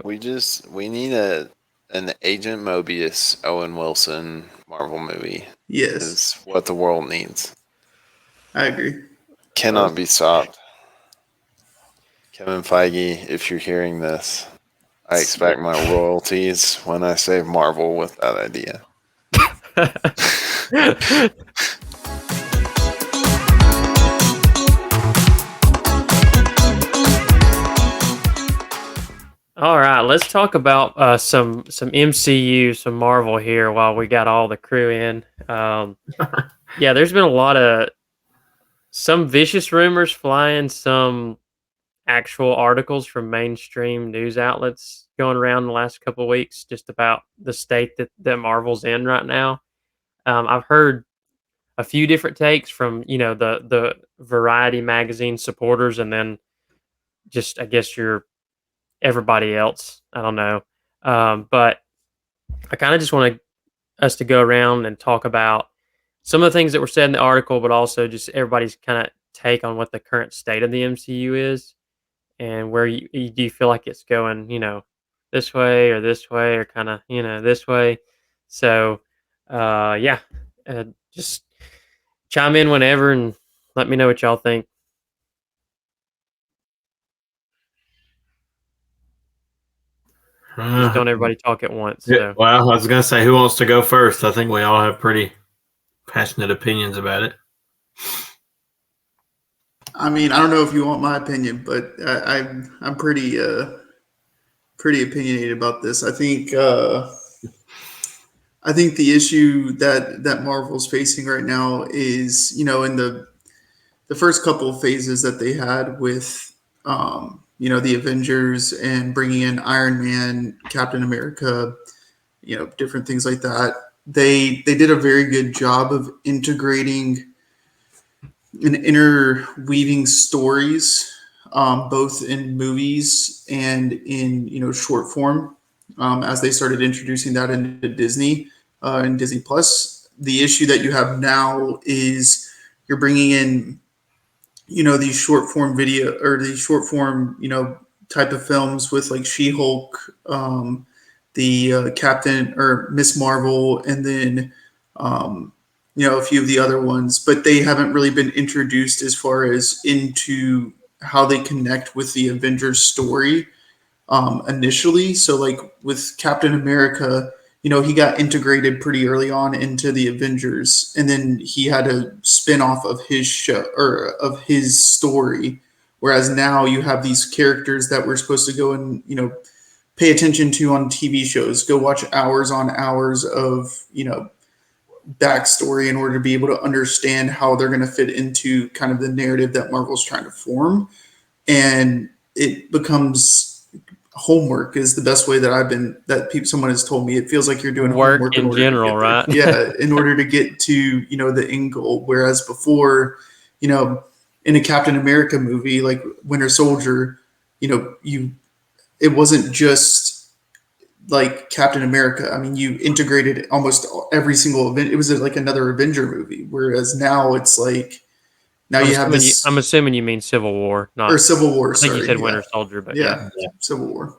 We need an Agent Mobius Owen Wilson Marvel movie Yes, is what the world needs. I agree. Cannot be stopped. Kevin Feige, if you're hearing this, I expect my royalties when I save Marvel with that idea. All right, let's talk about some MCU, some Marvel here while we got all the crew in. Yeah, there's been a lot of some vicious rumors flying, some actual articles from mainstream news outlets going around the last couple of weeks just about the state that Marvel's in right now. I've heard a few different takes from the Variety magazine supporters, and then just I guess your everybody else. I don't know, but I kind of just want us to go around and talk about some of the things that were said in the article, but also just everybody's kind of take on what the current state of the MCU is and where do you feel like it's going, this way or kind of, this way. So, yeah, just chime in whenever and let me know what y'all think. Just don't everybody talk at once. Yeah, So. well, I was going to say, who wants to go first? I think we all have pretty passionate opinions about it. I mean, I don't know if you want my opinion, but I'm pretty opinionated about this. I think the issue that Marvel's facing right now is, in the first couple of phases that they had with the Avengers and bringing in Iron Man, Captain America, different things like that. They did a very good job of integrating and interweaving stories, both in movies and in short form, as they started introducing that into Disney and Disney Plus. The issue that you have now is you're bringing in these short form video or these short form type of films with like She-Hulk, the Captain or Miss Marvel, and then a few of the other ones, but they haven't really been introduced as far as into how they connect with the Avengers story initially. So, like with Captain America, he got integrated pretty early on into the Avengers, and then he had a spin off of his show or of his story. Whereas now you have these characters that we're supposed to go and pay attention to on TV shows, go watch hours on hours of backstory in order to be able to understand how they're going to fit into kind of the narrative that Marvel's trying to form. And it becomes homework is the best way that someone has told me. It feels like you're doing work homework in general, right? Yeah, in order to get to the end goal. Whereas before, in a Captain America movie like Winter Soldier, it wasn't just like Captain America. I mean, you integrated almost every single event. It was like another Avenger movie. Whereas now it's like you have this. I'm assuming you mean Civil War, not or Civil War. I think sorry, you said Winter Soldier, but yeah, Civil War.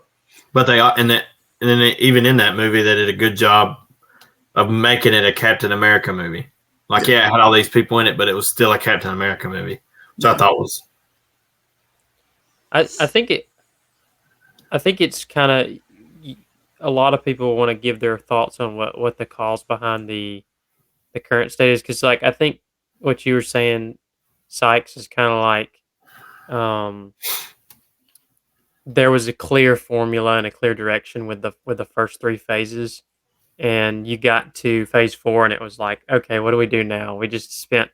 But and then even in that movie, they did a good job of making it a Captain America movie. Like, it had all these people in it, but it was still a Captain America movie, which I thought was. I think it's kind of a lot of people want to give their thoughts on what the cause behind the current state is, because like I think what you were saying, Sykes, is kind of like there was a clear formula and a clear direction with the first three phases, and you got to phase 4 and it was like, okay, what do we do now? We just spent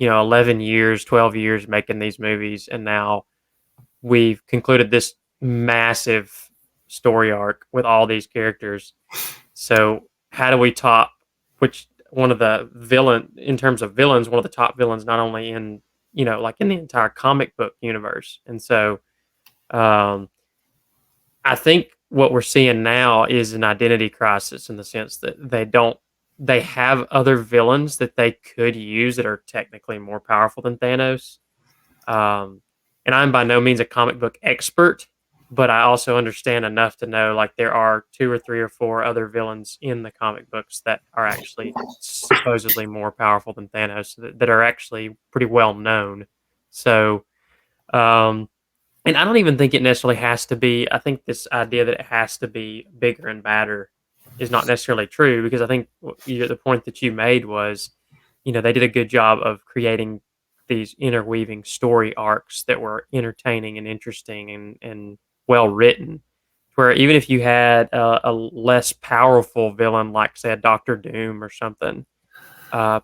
11 years, 12 years making these movies, and now we've concluded this massive story arc with all these characters. So how do we top which one of the in terms of villains, one of the top villains, not only in like in the entire comic book universe? And so I think what we're seeing now is an identity crisis, in the sense that they have other villains that they could use that are technically more powerful than Thanos. And I'm by no means a comic book expert, but I also understand enough to know like there are 2 or 3 or 4 other villains in the comic books that are actually supposedly more powerful than Thanos that are actually pretty well known. So, um, and I don't even think it necessarily has to be. I think this idea that it has to be bigger and badder is not necessarily true because I think the point that you made was, they did a good job of creating these interweaving story arcs that were entertaining and interesting and well written. Where even if you had a less powerful villain, like say a Doctor Doom or something,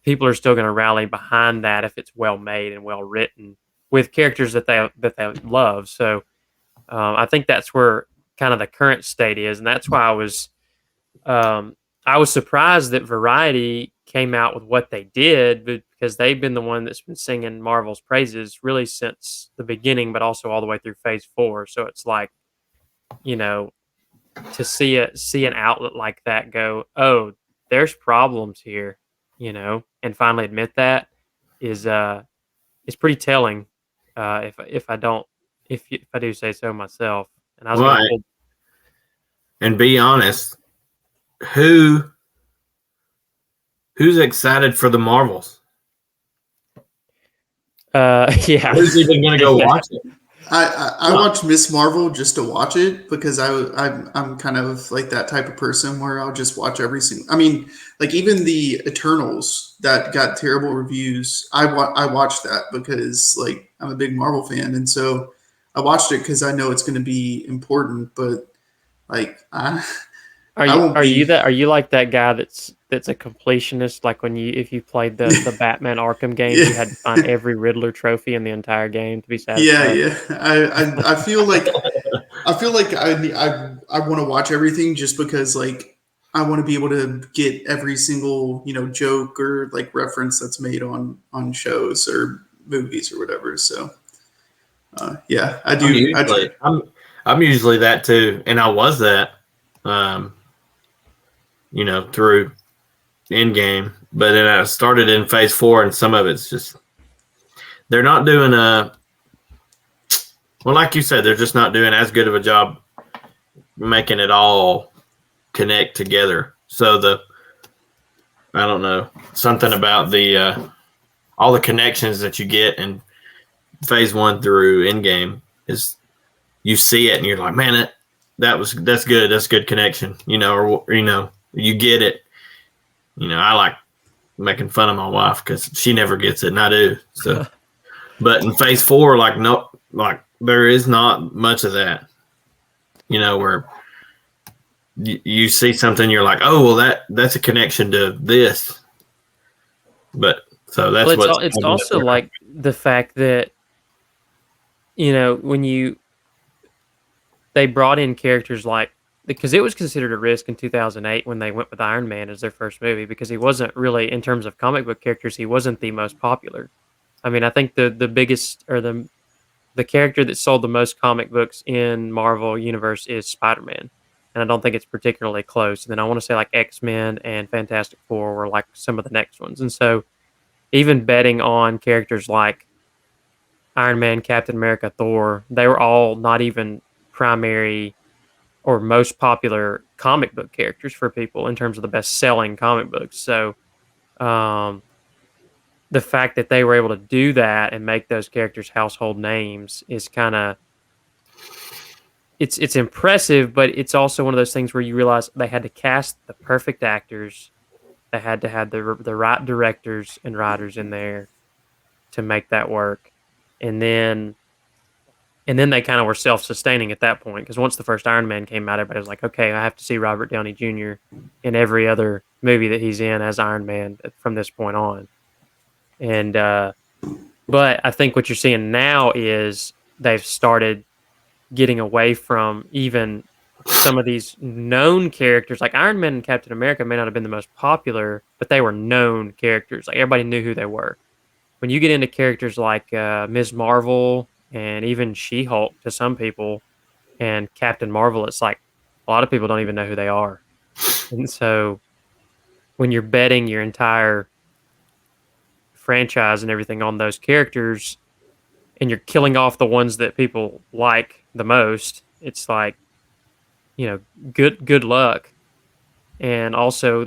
people are still going to rally behind that if it's well made and well written with characters that they love. So I think that's where kind of the current state is, and that's why um, I was surprised that Variety came out with what they did because they've been the one that's been singing Marvel's praises really since the beginning, but also all the way through Phase 4. So it's like, you know, to see an outlet like that go, oh, there's problems here, and finally admit that is pretty telling. If I do say so myself, and I was Well, going to pull. and be honest, who's excited for the Marvels? Yeah, Who's even going to go watch it? I watch Miss Marvel just to watch it because I'm kind of like that type of person where I'll just watch every single. I mean, like even the Eternals that got terrible reviews, I watched that because like I'm a big Marvel fan, and so I watched it because I know it's going to be important. But like Are I you won't are you be. that are you like that guy that's a completionist? Like if you played the Batman Arkham games, Yeah. you had to find every Riddler trophy in the entire game to be Yeah, satisfied. yeah. I feel like I want to watch everything just because like I want to be able to get every single joke or like reference that's made on shows or movies or whatever. So yeah, I I'm do. I try. usually I'm I'm usually that too, and I was that, um, through Endgame. But then I started in Phase 4, and some of it's just they're not doing well, like you said, they're just not doing as good of a job making it all connect together. So I don't know, something about the all the connections that you get in Phase 1 through Endgame is you see it and you're like, man, that's good. That's good connection, or you get it. I like making fun of my wife because she never gets it, and I do. So, but in Phase 4, like no, like there is not much of that. Where you see something, you're like, oh well, that's a connection to this. But so that's Well, what's it's also like the fact that when they brought in characters like because it was considered a risk in 2008 when they went with Iron Man as their first movie because he wasn't really in terms of comic book characters he wasn't the most popular. I mean, I think the biggest or the character that sold the most comic books in Marvel Universe is Spider-Man, and I don't think it's particularly close. And then I want to say like X-Men and Fantastic Four were like some of the next ones, and so even betting on characters like Iron Man, Captain America, Thor, they were all not even primary or most popular comic book characters for people in terms of the best selling comic books. So um, the fact that they were able to do that and make those characters household names is kind of it's impressive, but it's also one of those things where you realize they had to cast the perfect actors, they had to have the right directors and writers in there to make that work, and then they kind of were self-sustaining at that point because once the first Iron Man came out, everybody was like, okay, I have to see Robert Downey Jr. in every other movie that he's in as Iron Man from this point on. And but I think what you're seeing now is they've started getting away from even some of these known characters. Like Iron Man and Captain America may not have been the most popular, but they were known characters. Like everybody knew who they were. When you get into characters like Ms. Marvel and even She-Hulk to some people and Captain Marvel, it's like a lot of people don't even know who they are. And so when you're betting your entire franchise and everything on those characters and you're killing off the ones that people like the most, it's like, good luck. And also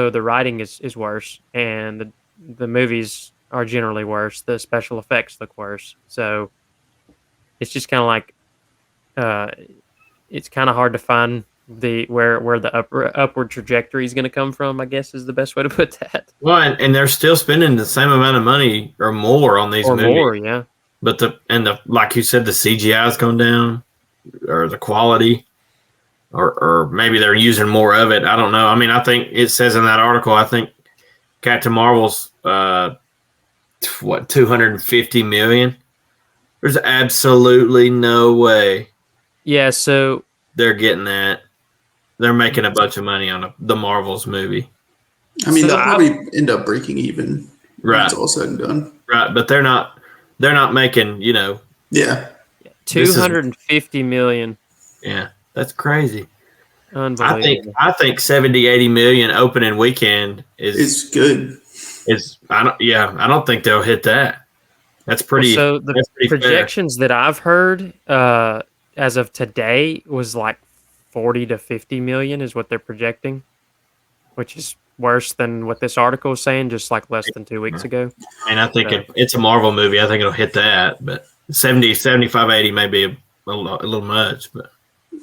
the writing is worse, and the movies are generally worse. The special effects look worse, so it's just kind of like uh, it's kind of hard to find where the upward trajectory is going to come from. I guess is the best way to put that. Well, and they're still spending the same amount of money or more on these Or movies. more, yeah. But like you said, the CGI's gone down, or the quality, or maybe they're using more of it. I don't know. I mean, I think it says in that article, I think Captain Marvel's $250 million. There's absolutely no way Yeah, so they're getting that. They're making a bunch of money on the Marvels movie. I mean, So they'll probably end up breaking even when Right. it's all said and done. Right, but they're not making, Yeah. 250 million. yeah, that's crazy. Unbelievable. I think 70, 80 million opening weekend It's good. I don't think they'll hit that. That's pretty. So the that's pretty projections that I've heard as of today was like 40 to 50 million is what they're projecting, which is worse than what this article is saying just like less than 2 weeks ago. And I think it's a Marvel movie. I think it'll hit that, but 70, 75, 80 may be a little much. But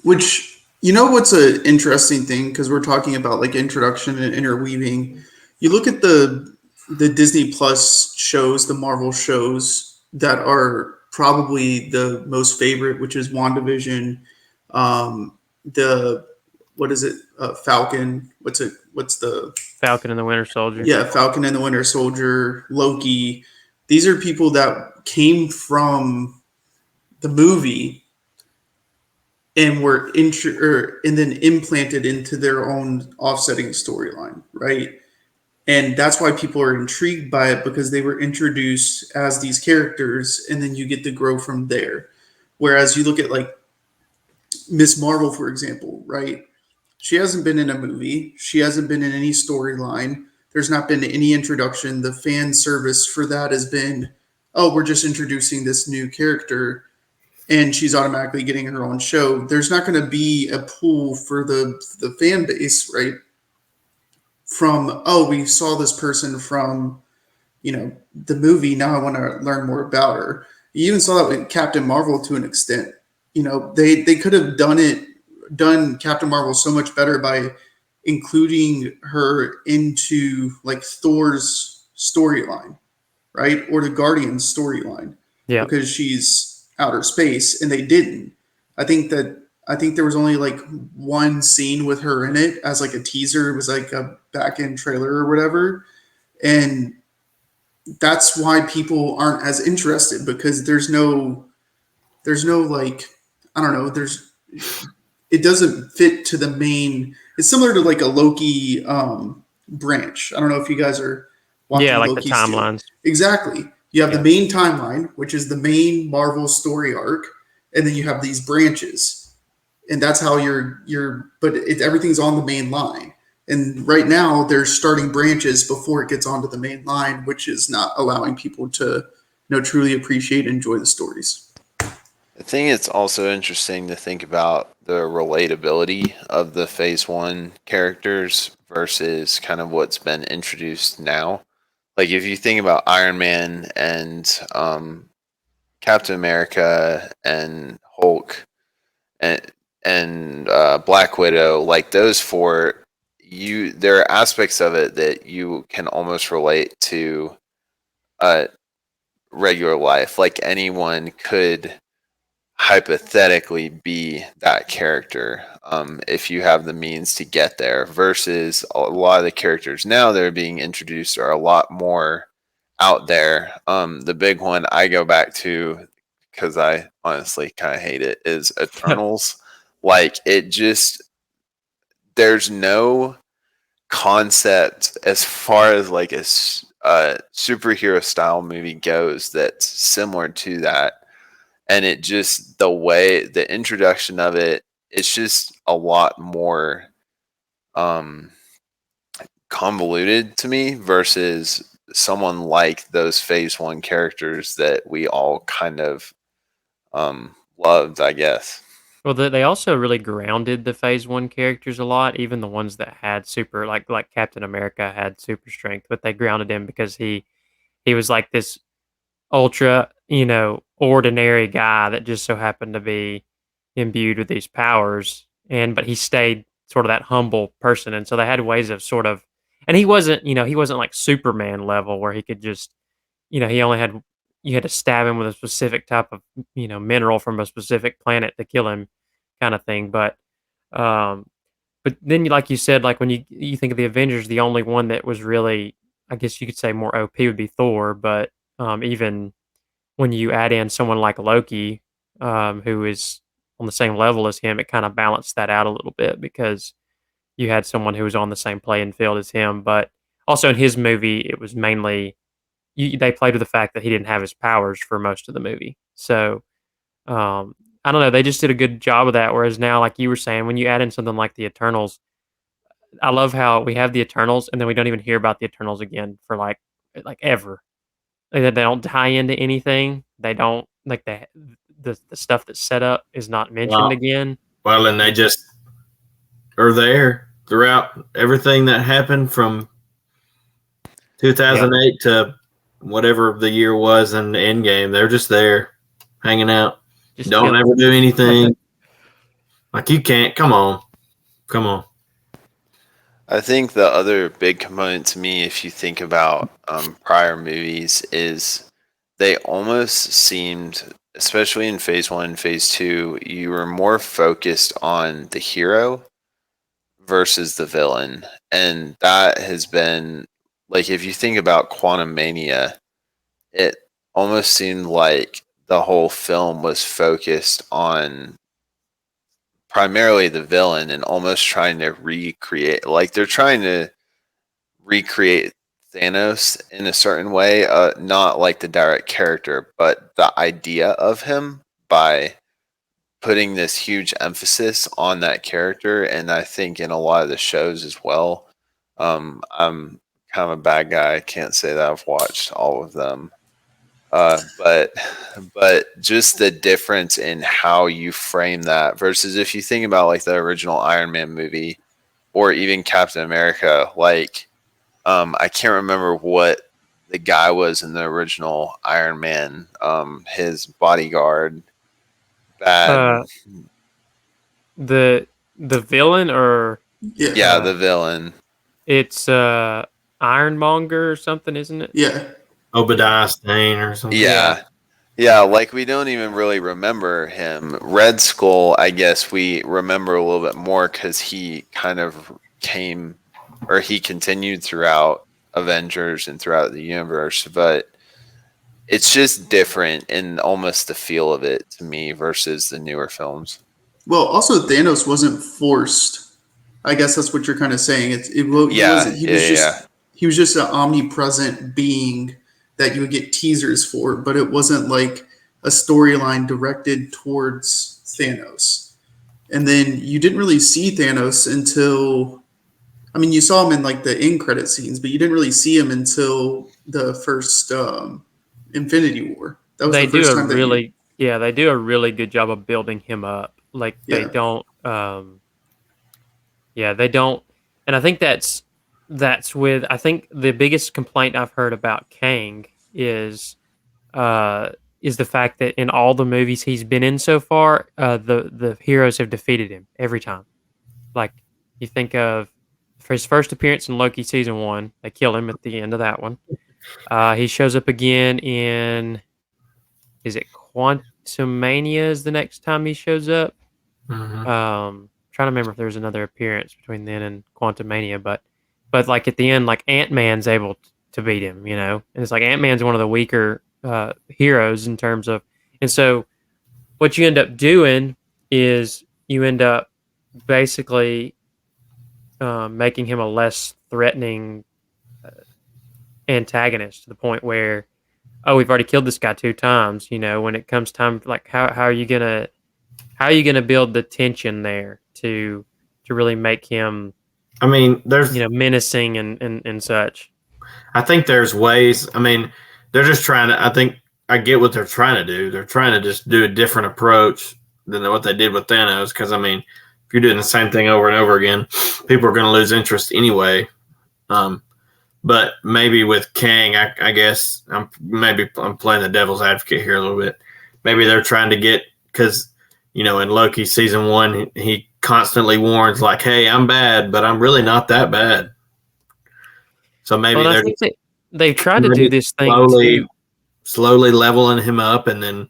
Which, what's an interesting thing, because we're talking about like introduction and interweaving. You look at the Disney Plus shows, the Marvel shows that are probably the most favorite, which is WandaVision, what is it? Falcon. What's the Falcon and the Winter Soldier. Yeah, Falcon and the Winter Soldier, Loki. These are people that came from the movie and were and then implanted into their own offsetting storyline, right? And that's why people are intrigued by it, because they were introduced as these characters, and then you get to grow from there. Whereas you look at like Miss Marvel, for example, right? She hasn't been in a movie. She hasn't been in any storyline. There's not been any introduction. The fan service for that has been, oh, we're just introducing this new character, and she's automatically getting her own show. There's not going to be a pull for the fan base, right? From, oh, we saw this person from, the movie. Now I want to learn more about her. You even saw that with Captain Marvel to an extent. They could have done Captain Marvel so much better by including her into like Thor's storyline, right? Or the Guardians storyline. Yeah. Because she's outer space, and they didn't. I think there was only like one scene with her in it as like a teaser. It was like a back end trailer or whatever. And that's why people aren't as interested, because there's no like, I don't know, it doesn't fit to the main. It's similar to like a Loki branch. I don't know if you guys are watching like Loki the timelines. still. Exactly. You have the main timeline, which is the main Marvel story arc, and then you have these branches. And that's how everything's on the main line. And right now they're starting branches before it gets onto the main line, which is not allowing people to truly appreciate and enjoy the stories. I think it's also interesting to think about the relatability of the Phase 1 characters versus kind of what's been introduced now. Like if you think about Iron Man and Captain America and Hulk and Black Widow, like those four, there are aspects of it that you can almost relate to regular life. Like anyone could hypothetically be that character if you have the means to get there, versus a lot of the characters now that are being introduced are a lot more out there. The big one I go back to, because I honestly kind of hate it, is Eternals. Like there's no concept as far as like a superhero style movie goes that's similar to that. And it just, the introduction of it, it's just a lot more convoluted to me versus someone like those Phase 1 characters that we all kind of loved, I guess. Well, they also really grounded the Phase One characters a lot, even the ones that had super, like Captain America had super strength, but they grounded him because he was like this ultra, ordinary guy that just so happened to be imbued with these powers, but he stayed sort of that humble person, and so they had ways of sort of, and he wasn't like Superman level where he could just, he only had you had to stab him with a specific type of mineral from a specific planet to kill him, kind of thing. Um, but then, like you said, like when you think of the Avengers, the only one that was really, I guess you could say, more OP would be Thor. But even when you add in someone like Loki, who is on the same level as him, it kind of balanced that out a little bit because you had someone who was on the same playing field as him. But also in his movie, it was mainly they played with the fact that he didn't have his powers for most of the movie. So I don't know, they just did a good job of that. Whereas now, like you were saying, when you add in something like the Eternals, I love how we have the Eternals and then we don't even hear about the Eternals again for like ever. Like, they don't tie into anything. They don't like the stuff that's set up is not mentioned Well, again. well, and they just are there throughout everything that happened from 2008 to whatever the year was in the end game. They're just there hanging out. Just Don't chilling. ever do anything. Like you can't. Come on. I think the other big component to me, if you think about prior movies, is they almost seemed, especially in Phase One and Phase Two, you were more focused on the hero versus the villain, and that has been like if you think about Quantum Mania, it almost seemed like the whole film was focused on primarily the villain and almost trying to recreate, like they're trying to recreate Thanos in a certain way, not like the direct character, but the idea of him by putting this huge emphasis on that character. And I think in a lot of the shows as well, I'm kind of a bad guy. I can't say that I've watched all of them. But just the difference in how you frame that versus if you think about like the original Iron Man movie or even Captain America, like I can't remember what the guy was in the original Iron Man, his bodyguard, bad. Uh, the villain, or Yeah, the villain. it's Ironmonger or something, isn't it? Yeah. Obadiah Stane or something. Yeah, like we don't even really remember him. Red Skull, I guess we remember a little bit more because he kind of came, or he continued throughout Avengers and throughout the universe, but it's just different in almost the feel of it to me versus the newer films. Well, also Thanos wasn't forced. I guess that's what you're kind of saying. He was just an omnipresent being that you would get teasers for, but it wasn't like a storyline directed towards Thanos. And then you didn't really see Thanos until, I mean, you saw him in like the end credit scenes, but you didn't really see him until the first Infinity War. That was They the do first a time that really they do a really good job of building him up. Like they Yeah. don't they don't, and I think that's with, I think the biggest complaint I've heard about Kang is the fact that in all the movies he's been in so far, the heroes have defeated him every time. Like you think of for his first appearance in Loki season 1, they kill him at the end of that one. He shows up again in, is it Quantumania is the next time he shows up? Mhm. Trying to remember if there's another appearance between then and Quantumania, but like at the end, like Ant-Man's able to beat him, and it's like Ant-Man's one of the weaker heroes in terms of, and so what you end up doing is you end up basically making him a less threatening antagonist to the point where, oh, we've already killed this guy 2 times. When it comes time, like how are you gonna build the tension there to really make him, I mean, there's menacing and such. I think there's ways. I mean, they're just trying to. I think I get what they're trying to do. They're trying to just do a different approach than what they did with Thanos. Because I mean, if you're doing the same thing over and over again, people are going to lose interest anyway. But maybe with Kang, I guess I'm playing the devil's advocate here a little bit. Maybe they're trying to get, because in Loki season 1, he constantly warns like, "Hey, I'm bad, but I'm really not that bad." So maybe I think they've tried to do this thing too. Slowly leveling him up, and then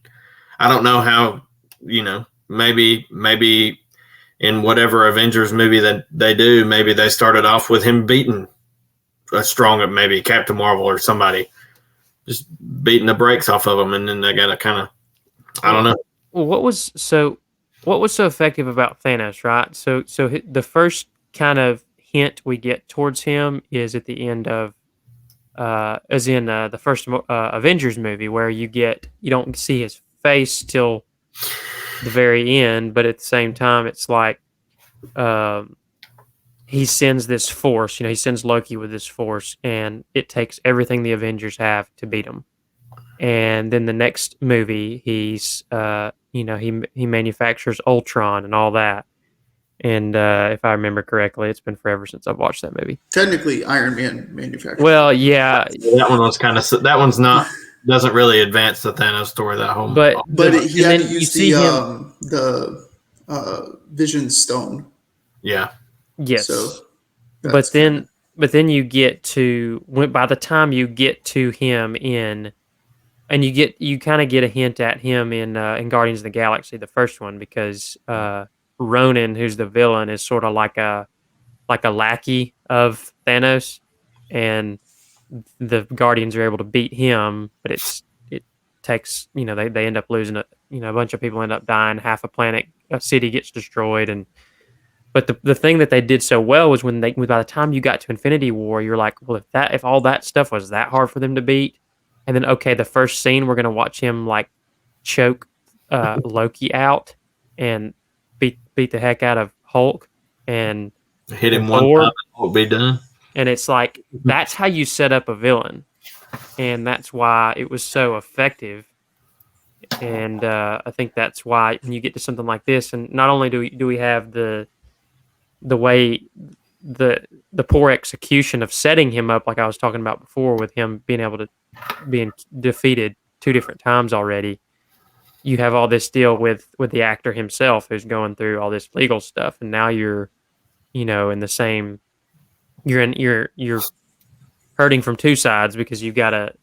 I don't know how, maybe in whatever Avengers movie that they do, maybe they started off with him beating a strong, maybe Captain Marvel or somebody, just beating the brakes off of him, and then they got to kind of, I don't know. Well, what was so effective about Thanos, right? So the first kind of hint we get towards him is at the end of as in the first Avengers movie, where you don't see his face till the very end, but at the same time, it's like he sends this force. He sends Loki with this force, and it takes everything the Avengers have to beat him. And then the next movie, he's he manufactures Ultron and all that. And if I remember correctly, it's been forever since I've watched that movie. Technically, Iron Man manufactured. Well, yeah, that one was that one's not doesn't really advance the Thanos story that whole. But he had to use the Vision Stone. Yeah. Yes. So, but then you get to by the time you get to him in, and you kind of get a hint at him in Guardians of the Galaxy, the first one, because Ronan, who's the villain, is sort of like a lackey of Thanos, and the Guardians are able to beat him, but it takes they end up losing it. A bunch of people end up dying, half a city gets destroyed, but the thing that they did so well was by the time you got to Infinity War, you're like, well, if all that stuff was that hard for them to beat, and then the first scene we're gonna watch him like choke Loki out and beat the heck out of Hulk and hit him one time, will be done. And it's like, that's how you set up a villain, and that's why it was so effective. And I think that's why when you get to something like this, and not only do we have the way the poor execution of setting him up, like I was talking about before, with him being defeated 2 different times already. You have all this deal with the actor himself, who's going through all this legal stuff, and now you're, in the same. You're hurting from 2 sides, because you gotta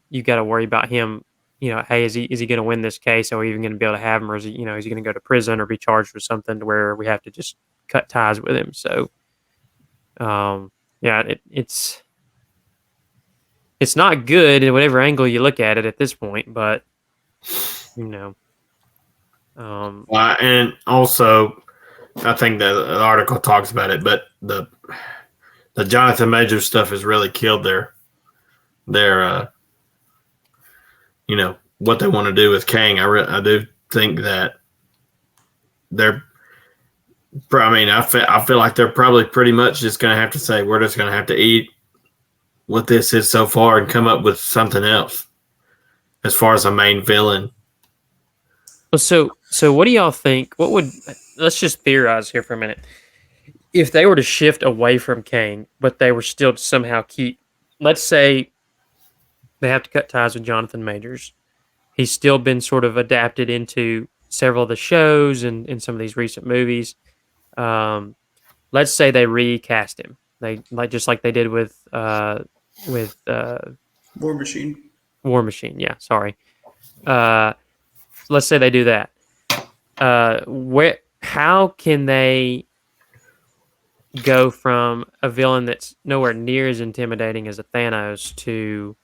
worry about him. Hey, is he going to win this case? Are we even going to be able to have him, or is he going to go to prison or be charged with something to where we have to just cut ties with him? So, it's not good in whatever angle you look at it at this point, but and also, I think that the article talks about it, but the Jonathan Majors stuff has really killed their what they want to do with Kang. I do think that they're. I feel like they're probably pretty much just going to have to say, we're just going to have to eat what this is so far and come up with something else as far as a main villain. So what do y'all think? Let's just theorize here for a minute. If they were to shift away from Kang, but they were still to somehow keep, let's say they have to cut ties with Jonathan Majors. He's still been sort of adapted into several of the shows and in some of these recent movies. Let's say they recast him. They just like they did with War Machine. War Machine, yeah, sorry. Let's say they do that. How can they go from a villain that's nowhere near as intimidating as a Thanos to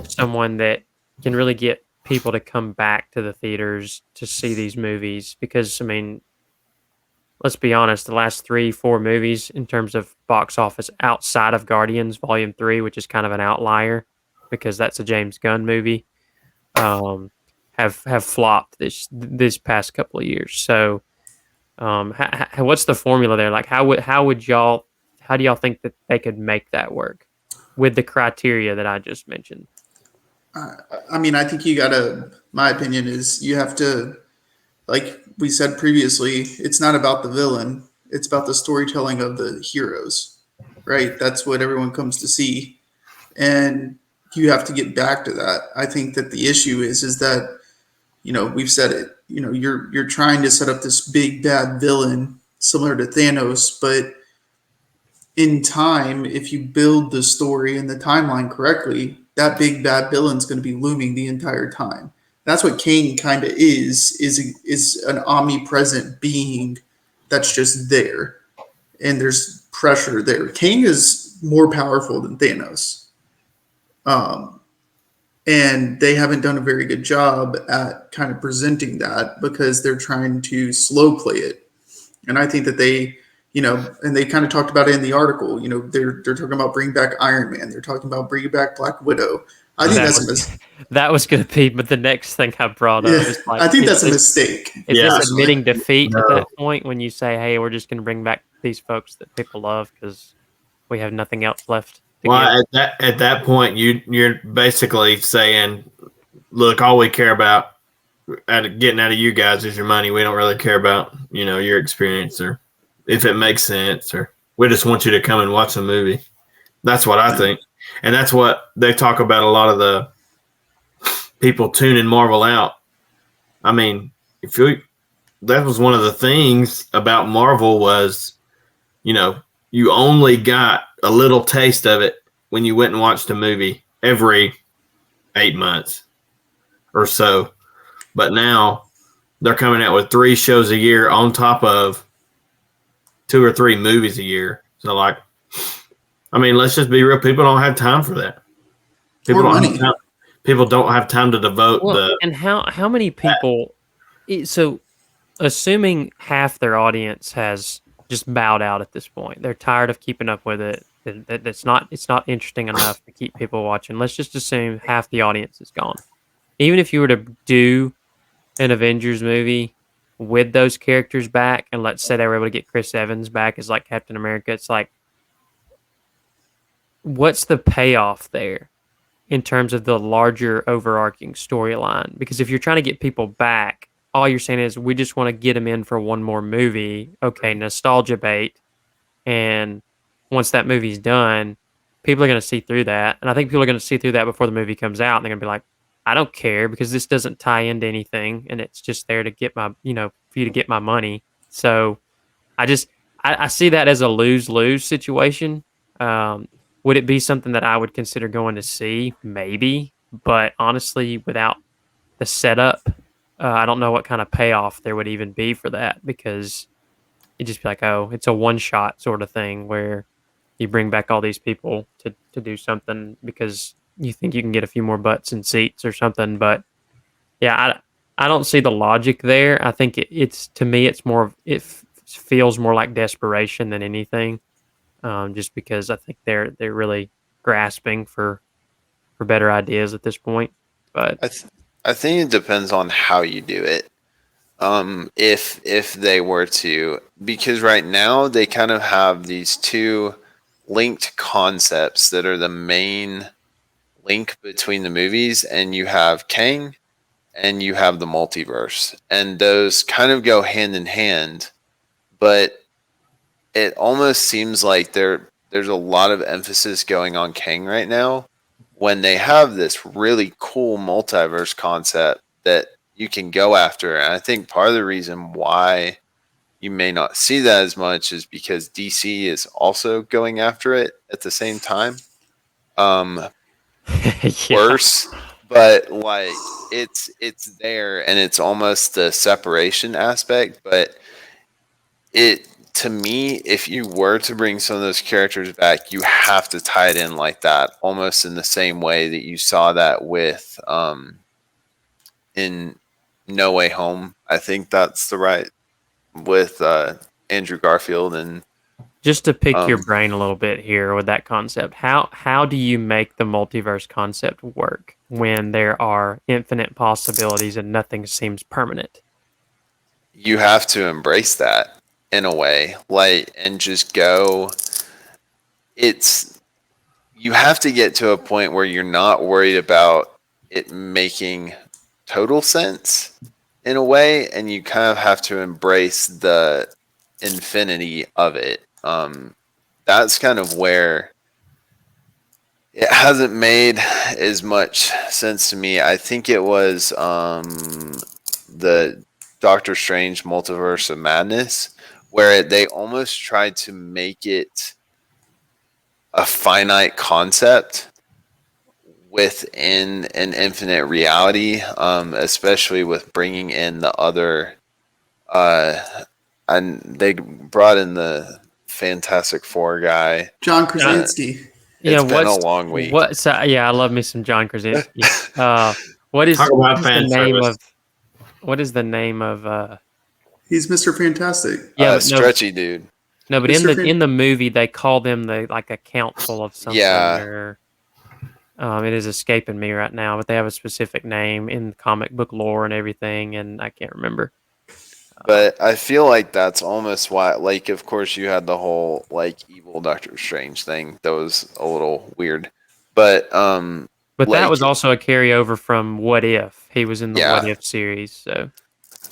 someone that can really get people to come back to the theaters to see these movies? Because, let's be honest, the last 3-4 movies in terms of box office outside of Guardians Volume 3, which is kind of an outlier because that's a James Gunn movie, have flopped this past couple of years. So, what's the formula there? Like, how do y'all think that they could make that work with the criteria that I just mentioned? I think you gotta. My opinion is you have to like we said previously, it's not about the villain. It's about the storytelling of the heroes, right? That's what everyone comes to see. And you have to get back to that. I think that the issue is that, we've said it, you're trying to set up this big bad villain similar to Thanos, but in time, if you build the story and the timeline correctly, that big bad villain's going to be looming the entire time. That's what Kang kind of is an omnipresent being that's just there, and there's pressure there. Kang is more powerful than Thanos, um, and they haven't done a very good job at kind of presenting that because they're trying to slow play it. And I think that and they kind of talked about it in the article. They're talking about bringing back Iron Man. They're talking about bringing back Black Widow. I think that was going to be, but the next thing I brought up is like, I think that's a mistake. Is this admitting defeat at that point when you say, "Hey, we're just going to bring back these folks that people love because we have nothing else left"? Well, at that point, you're basically saying, "Look, all we care about getting out of you guys is your money. We don't really care about your experience or if it makes sense, or we just want you to come and watch a movie." That's what I think, and that's what they talk about. A lot of the people tuning Marvel out. I mean, that was one of the things about Marvel was, you only got a little taste of it when you went and watched a movie every 8 months or so. But now they're coming out with 3 shows a year on top of 2 or 3 movies a year. So, let's just be real. People don't have time for that. People don't have time to devote And how many people? So, assuming half their audience has just bowed out at this point, they're tired of keeping up with it. It's not interesting enough to keep people watching. Let's just assume half the audience is gone. Even if you were to do an Avengers movie with those characters back, and let's say they were able to get Chris Evans back as like Captain America, it's like, what's the payoff there in terms of the larger overarching storyline? Because if you're trying to get people back, all you're saying is we just want to get them in for one more movie. Okay, nostalgia bait. And once that movie's done, people are going to see through that. And I think people are going to see through that before the movie comes out. And they're going to be like, I don't care because this doesn't tie into anything. And it's just there to get for you to get my money. So I see that as a lose-lose situation. Would it be something that I would consider going to see? Maybe. But honestly, without the setup, I don't know what kind of payoff there would even be for that, because you'd just be like, oh, it's a one-shot sort of thing where you bring back all these people to do something because you think you can get a few more butts and seats or something. But yeah, I don't see the logic there. I think it's to me, it feels more like desperation than anything. Just because I think they're really grasping for better ideas at this point. But I think it depends on how you do it. If they were to, because right now they kind of have these 2 linked concepts that are the main link between the movies, and you have Kang and you have the multiverse, and those kind of go hand in hand, but it almost seems like there's a lot of emphasis going on Kang right now when they have this really cool multiverse concept that you can go after. And I think part of the reason why you may not see that as much is because DC is also going after it at the same time. Worse, but like it's there, and it's almost the separation aspect. But it, to me, if you were to bring some of those characters back, you have to tie it in like that, almost in the same way that you saw that with in No Way Home. I think that's the right with Andrew Garfield. And just to pick your brain a little bit here with that concept, how do you make the multiverse concept work when there are infinite possibilities and nothing seems permanent? You have to embrace that in a way, and just go. You have to get to a point where you're not worried about it making total sense in a way, and you kind of have to embrace the infinity of it. That's kind of where it hasn't made as much sense to me. I think it was the Doctor Strange Multiverse of Madness, where they almost tried to make it a finite concept within an infinite reality, especially with bringing in the other. And they brought in the Fantastic Four guy. John Krasinski. Yeah, It's been a long week. I love me some John Krasinski. What is Talk about the fan name service. of? What is the name of? He's Mr. Fantastic. Yeah, but Stretchy dude. no, but Mr. in the movie they call them like a council of something. Yeah. Or, it is escaping me right now, but they have a specific name in comic book lore and everything, and I can't remember. But I feel like that's almost why, like, of course, you had the whole like evil Doctor Strange thing that was a little weird, but But that was also a carryover from What If. He was in the What If series, so.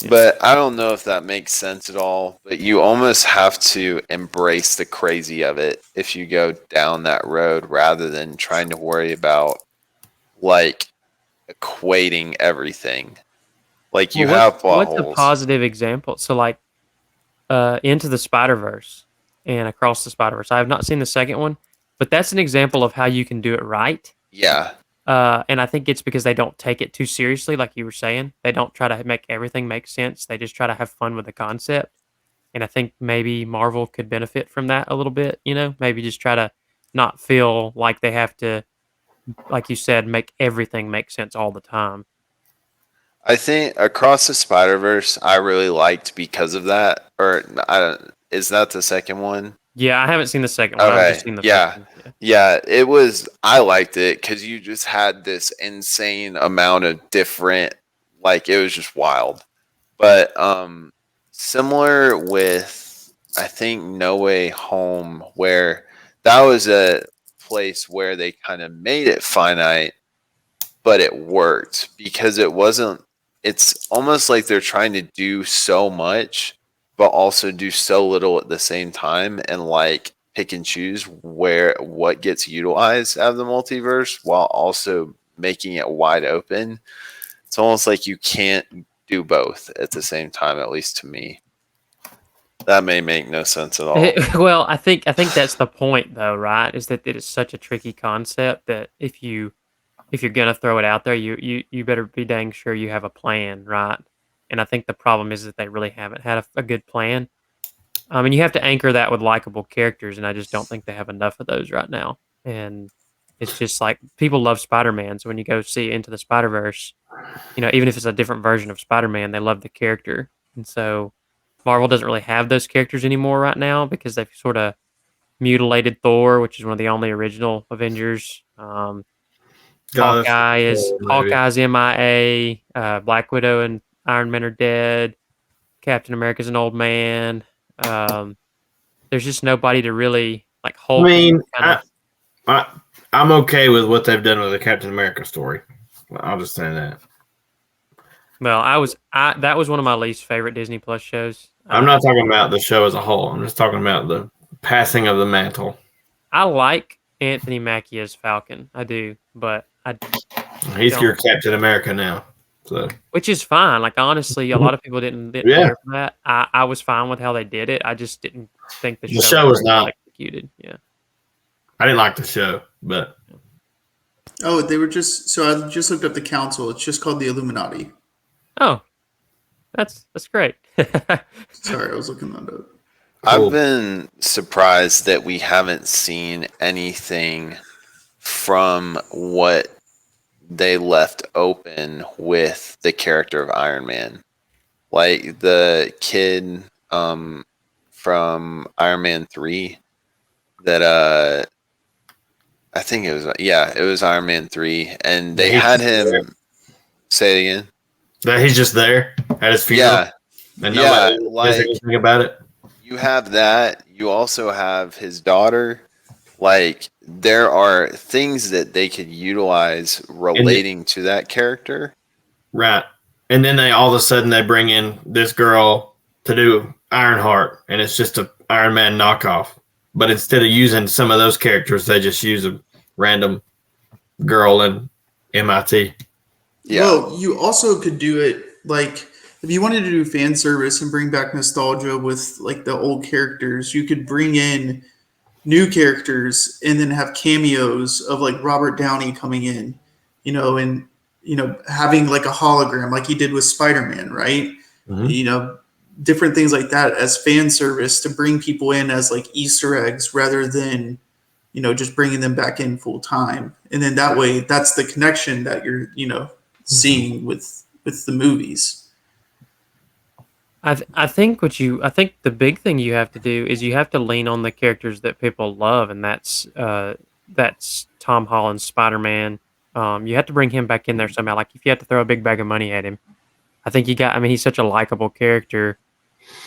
Yeah. But I don't know if that makes sense at all. But you almost have to embrace the crazy of it if you go down that road, rather than trying to worry about like equating everything. Like you have plot what's holes. a positive example? So like Into the Spider-Verse and Across the Spider-Verse. I have not seen the second one, but that's an example of how you can do it right. Yeah. And I think it's because they don't take it too seriously, like you were saying. They don't try to make everything make sense. They just try to have fun with the concept. And I think maybe Marvel could benefit from that a little bit, maybe just try to not feel like they have to, like you said, make everything make sense all the time. I think Across the Spider-Verse I really liked because of that. Or is that the second one? Yeah, I haven't seen the second one. Okay. I've just seen the first one. Yeah, it was. I liked it because you just had this insane amount of different. Like it was just wild. But similar with I think No Way Home, where that was a place where they kind of made it finite, but it worked because it wasn't. It's almost like they're trying to do so much, but also do so little at the same time, and like pick and choose what gets utilized out of the multiverse while also making it wide open. It's almost like you can't do both at the same time, at least to me. That may make no sense at all. Well, I think that's the point, though, right? Is that it is such a tricky concept that if you're gonna throw it out there, you better be dang sure you have a plan, right? And I think the problem is that they really haven't had a good plan. And you have to anchor that with likable characters, and I just don't think they have enough of those right now. And it's just like people love Spider-Man, so when you go see Into the Spider-Verse, even if it's a different version of Spider-Man, they love the character. And so Marvel doesn't really have those characters anymore right now because they've sort of mutilated Thor, which is one of the only original Avengers. Hawkeye's MIA. Black Widow and Iron Man are dead. Captain America's an old man. There's just nobody to really like hold. I mean, I'm okay with what they've done with the Captain America story. I'll just say that. Well, that was one of my least favorite Disney Plus shows. I'm not talking about the show as a whole. I'm just talking about the passing of the mantle. I like Anthony Mackie as Falcon. I do, but he's your Captain America now. So, which is fine. Like honestly, a lot of people didn't care for that. I was fine with how they did it. I just didn't think the show was not executed. Yeah, I didn't like the show, but they were just. So I just looked up the council. It's just called the Illuminati. Oh, that's great. Sorry, I was looking that up. I've been surprised that we haven't seen anything from what they left open with the character of Iron Man. Like the kid from Iron Man 3 that I think it was Iron Man 3, and they had him say it again. That he's just there at his funeral. Yeah. And nobody does anything about it. You have that. You also have his daughter. Like, there are things that they could utilize relating to that character. Right. and then they all of a sudden they bring in this girl to do Ironheart, and it's just a Iron Man knockoff. But instead of using some of those characters, they just use a random girl in MIT. Yeah. Well, you also could do it like if you wanted to do fan service and bring back nostalgia with like the old characters, you could bring in new characters and then have cameos of like Robert Downey coming in, and having like a hologram like he did with Spider-Man, right? Mhm. Different things like that as fan service to bring people in as like Easter eggs rather than just bringing them back in full time. And then that way, that's the connection that you're seeing with the movies. I think the big thing you have to do is you have to lean on the characters that people love, and that's Tom Holland's Spider Man. You have to bring him back in there somehow. Like if you have to throw a big bag of money at him, I think you got. I mean, he's such a likable character.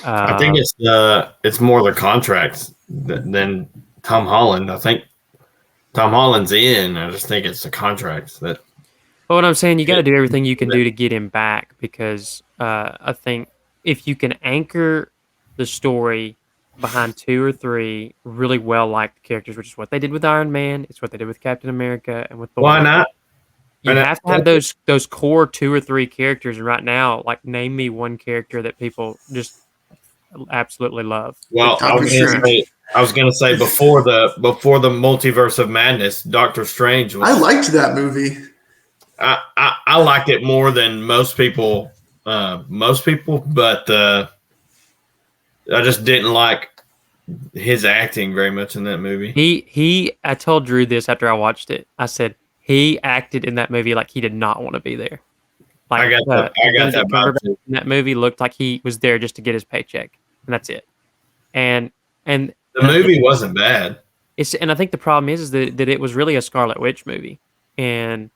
I think it's more the contracts than Tom Holland. I think Tom Holland's in. I just think it's the contracts that. But what I'm saying, you got to do everything you can do to get him back because I think if you can anchor the story behind 2 or 3 really well liked characters, which is what they did with Iron Man, it's what they did with Captain America and with Thor. Why not? You have to have those core 2 or 3 characters. And right now, like name me one character that people just absolutely love. Well, I was gonna say before the Multiverse of Madness, Doctor Strange was. I liked that movie. I liked it more than most people, but I just didn't like his acting very much in that movie. I told Drew this after I watched it. I said he acted in that movie like he did not want to be there. Like I got that vibe too. in that movie looked like he was there just to get his paycheck, and that's it. And the movie wasn't bad. And I think the problem is that it was really a Scarlet Witch movie, and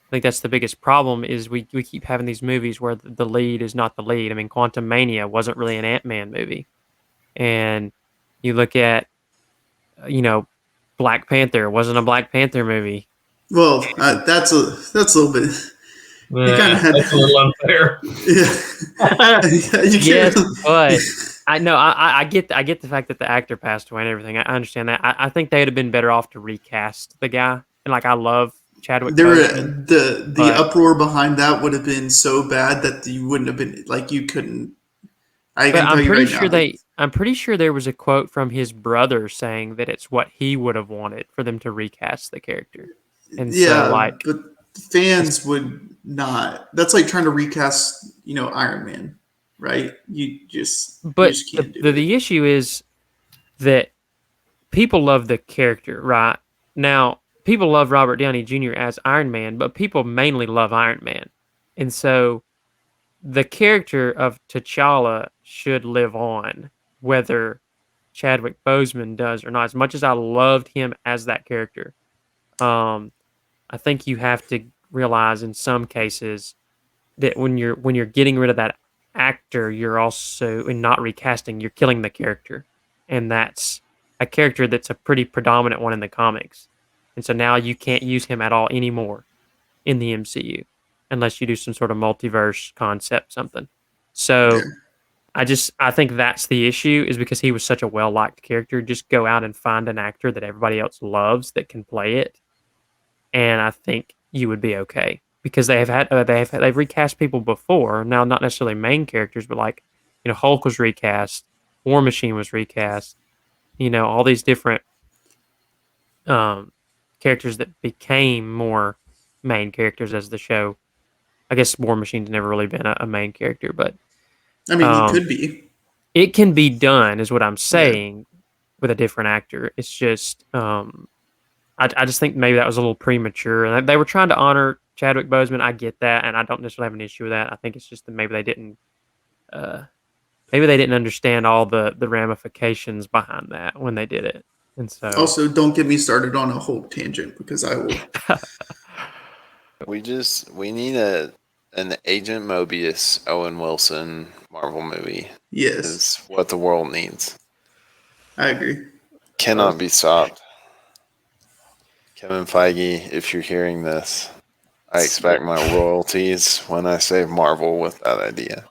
I think that's the biggest problem is we keep having these movies where the lead is not the lead. I mean, Quantum Mania wasn't really an Ant-Man movie, and you look at Black Panther wasn't a Black Panther movie. Well, that's a little bit. That's a little unfair. Yeah. Yes, but I get the fact that the actor passed away and everything. I understand that. I think they would have been better off to recast the guy. And like I love Chadwick Boseman. The uproar behind that would have been so bad that you wouldn't have been like you couldn't. I'm pretty sure there was a quote from his brother saying that it's what he would have wanted for them to recast the character. And but fans would not. That's like trying to recast, Iron Man, right? You just can't do it. The issue is that people love the character, right? Now, people love Robert Downey Jr. as Iron Man, but people mainly love Iron Man. And so the character of T'Challa should live on, whether Chadwick Boseman does or not. As much as I loved him as that character, I think you have to realize in some cases that when you're getting rid of that actor, you're also in not recasting, you're killing the character, and that's a character that's a pretty predominant one in the comics, and so now you can't use him at all anymore in the MCU unless you do some sort of multiverse concept something. So I think that's the issue is because he was such a well-liked character. Just go out and find an actor that everybody else loves that can play it, and I think you would be okay because they've recast people before. Now, not necessarily main characters, but like Hulk was recast, War Machine was recast. All these different characters that became more main characters as the show. I guess War Machine's never really been a main character, but I mean, he could be. It can be done, is what I'm saying, with a different actor. It's just, I just think maybe that was a little premature. And they were trying to honor Chadwick Boseman. I get that, and I don't necessarily have an issue with that. I think it's just that maybe they didn't understand all the ramifications behind that when they did it. And so, also, don't get me started on a Hulk tangent because I will. We need an Agent Mobius Owen Wilson Marvel movie. Yes. Is what the world needs. I agree. Cannot be stopped. Kevin Feige, if you're hearing this, I expect my royalties when I say Marvel with that idea.